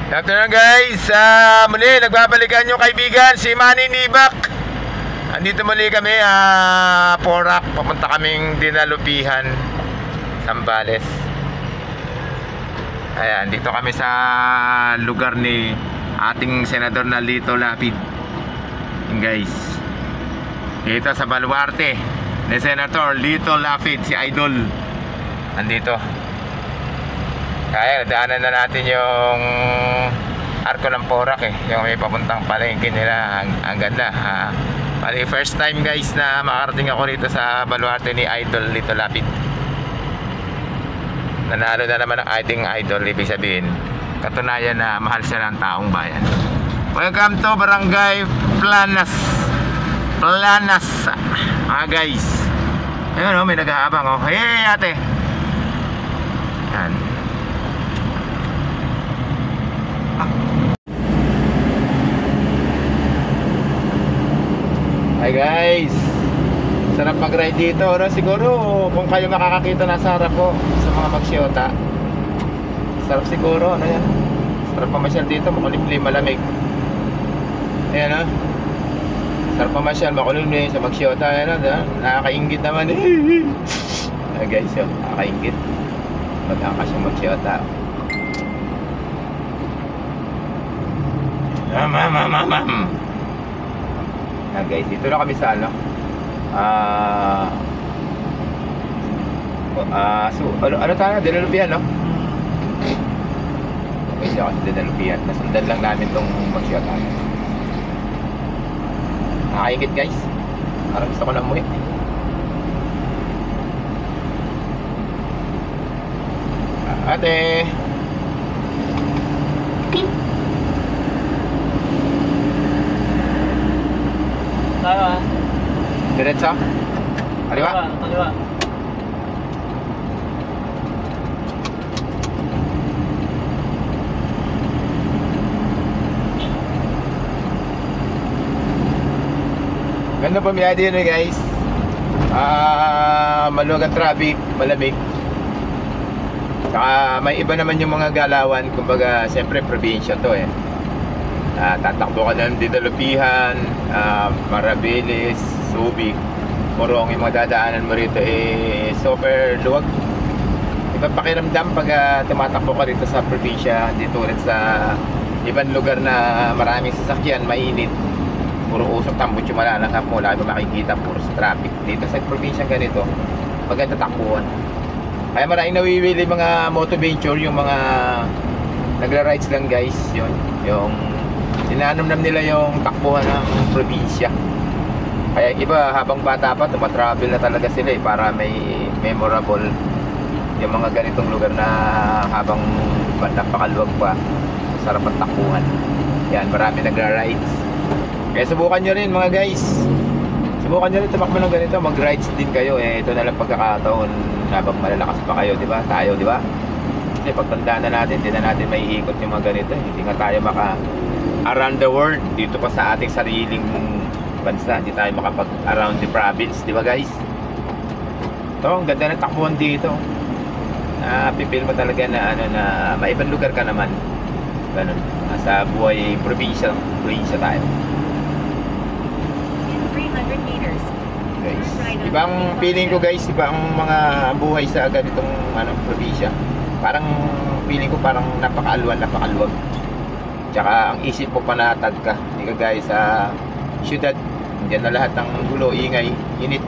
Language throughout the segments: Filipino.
Afternoon guys, muli nagbabalikan yung kaibigan si Manny Nibak. Andito muli kami, Porac, papunta kaming Dinalupihan, Zambales. Ayan, dito kami sa lugar ni ating senador na Lito Lapid. Guys, dito sa baluarte ni Senator Lito Lapid, si Idol. Andito. Kaya daanan na natin yung Arco ng Porac yung may papuntang palengke nila. Ang ganda. Bali first time guys na makarating ako rito sa baluarte ni Idol Lito Lapid. Nanalo na naman ang ating idol. Ibig sabihin, katunayan na mahal siya ng taong bayan. Welcome to Barangay Planas. Planas, guys. Ayun may nag-aabang Hey ate. Yan. Hi guys, sarap mag-ride dito, no? Siguro kung kayo makakakita nasa harap ko sa mga magsyota, sarap siguro, ano yan, sarap pamasyal dito, makulimlim, malamig. Ayan, no? Sarap pamasyal, makulimlim sa magsyota. Ayan, no? Nakakaingit naman guys, nakakaingit magkakas yung magsyota. Guys, dito na kami sa ano ano tayo? Dinalupihan, no? Okay, siya kasi Dinalupihan. Nasundan lang namin tong magsyota. Nakakaingit guys. Parang gusto ko na umuwi. Ate, Tara. diretso? Kaliwa? Kaliwa. Ganda pamiyade yun guys. Maluwag ang traffic, malamig. Saka may iba naman yung mga galawan. Kumbaga, siyempre probinsya to tatakbo ka ng Dinalupihan, Marabeles, Subic, Morong. Yung mga dadaanan mo rito super luwag. Ibang pakiramdam pag tumatakbo ka rito sa probinsya. Dito ulit sa ibang lugar na maraming sasakyan, mainit, puro usok, tambot yung malalakap mo, lagi mo makikita puro sa traffic. Dito sa probinsya ganito, maganda takbuhan. Kaya maraming nawiwili mga moto venture, yung mga nagra-rides lang guys. Yun, yung inaanamnam nila yung takbuhan ng probinsya. Kaya iba habang bata pa tumatravel na talaga sila para may memorable yung mga ganitong lugar na habang napakaluwag pa, sarap ang takbuhan. Yan, marami nagra-rides. Kaya subukan nyo rin mga guys. Subukan nyo rin tumakbo ng ganito, mag-rides din kayo. Ito na lang pagkakataon habang malalakas pa kayo, di ba? Tayo, di ba? Kasi pagtanda na natin, hindi na natin may ikot yung mga ganito. Hindi nga tayo around the world dito pa sa ating sariling bansa. Hindi tayo makapag around the province, di ba guys? Ito, ang ganda ng takbuhan dito. Pipil mo talaga na na maibang lugar ka naman. Ganun. Nasa buhay probinsya tayo. In 300 meters. Guys, ibang feeling ko guys, ibang mga buhay sa ganitong probinsya. Parang feeling ko parang napakaluwag. Tsaka ang isip mo panatag ka. Hindi ka guys sa syudad. Diyan na lahat ng gulo, ingay, init.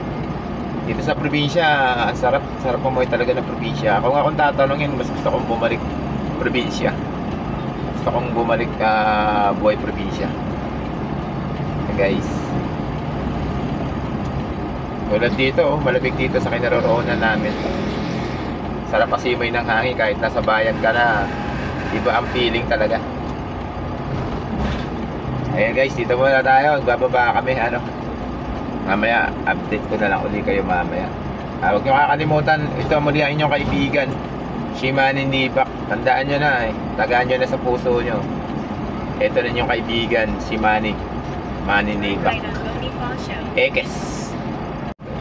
Dito sa probinsya, sarap pamoy talaga ng probinsya. Kung akong tatanungin, mas gusto kong bumalik probinsya. Gusto kong bumalik buhay probinsya. Guys. Tulad dito, malamig dito sa kinaroroonan namin. Sarap pasimoy ng hangin kahit nasa bayan ka na. Iba ang feeling talaga. Ayan guys, dito muna tayo. Magbababa kami, mamaya, update ko na lang ulit kayo mamaya. Huwag nyo kakalimutan, ito muli ang inyong kaibigan, si Manny Nibak. Tandaan nyo na tagaan nyo na sa puso nyo. Ito na inyong kaibigan, si Manny Nibak. Ekes.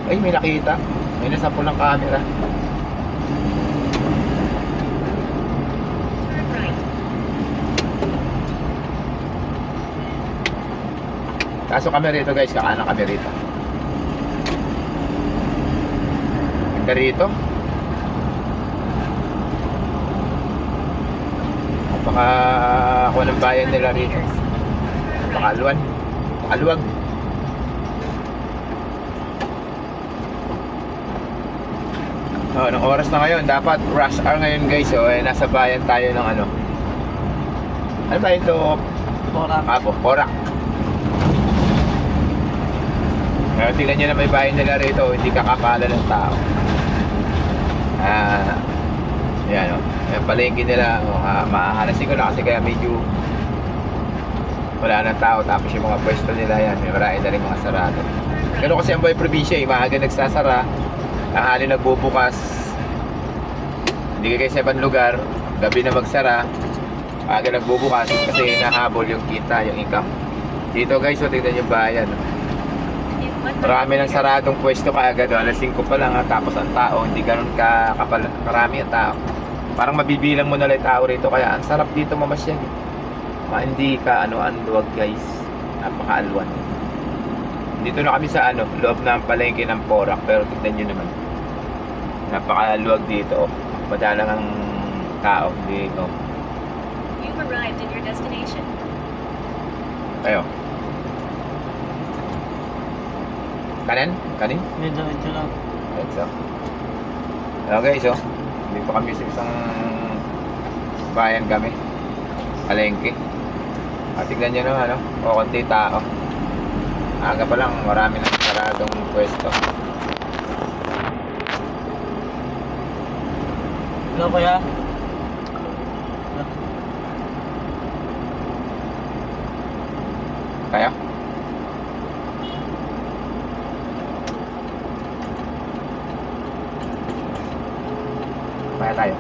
Ay, may nakita. May nasa pulang camera. Kaso kami rito guys, kakanan kami rito. Ganda rito. Baka ako ng bayan nila rito. Pakaluan. Pakaluwag. Oh, anong oras na ngayon? Dapat rush hour ngayon guys. Oh, eh, nasa bayan tayo ng ano. Ano ba ito? Porak. Apo, Porak. Ngayon, tingnan nyo na may bayan nila rito. Hindi kakapala ng tao. Yan o. Yung palengke nila. Mahahalasin ko na kasi kaya medyo wala ng tao. Tapos yung mga pwesto nila yan. May marami na rin mga sarado. Ganun kasi ang buhay probinsya. Maaga nagsasara. Tanghali nagbubukas. Hindi kayo sa ibang lugar. Gabi na magsara. Maaga nagbubukas kasi nahabol yung kita, yung income. Dito guys, so tignan yung bayan. Marami ng saradong pwesto kaagad. Alas 5 pa lang tapos ang tao hindi ganun karami ang tao. Parang mabibilang mo na lang tao rito. Kaya ang sarap dito mamasyal. Hindi ka ano-ano luwag guys. Napakaalwan. Dito na kami sa loob ng palengke ng Porak. Pero tignan nyo naman. Napakaluwag dito. Madalang ang tao. Hindi ko. You've arrived at your destination. Ayo. Kanan? Kanin? Medyo lang. Let's go. Okay, so dito kami sa isang bayan kami. Palengke. Tignan nyo naman, konti tao. Aga pa lang, marami ng saradong pwesto. Hello kuya. Kaya? Kaya tayo.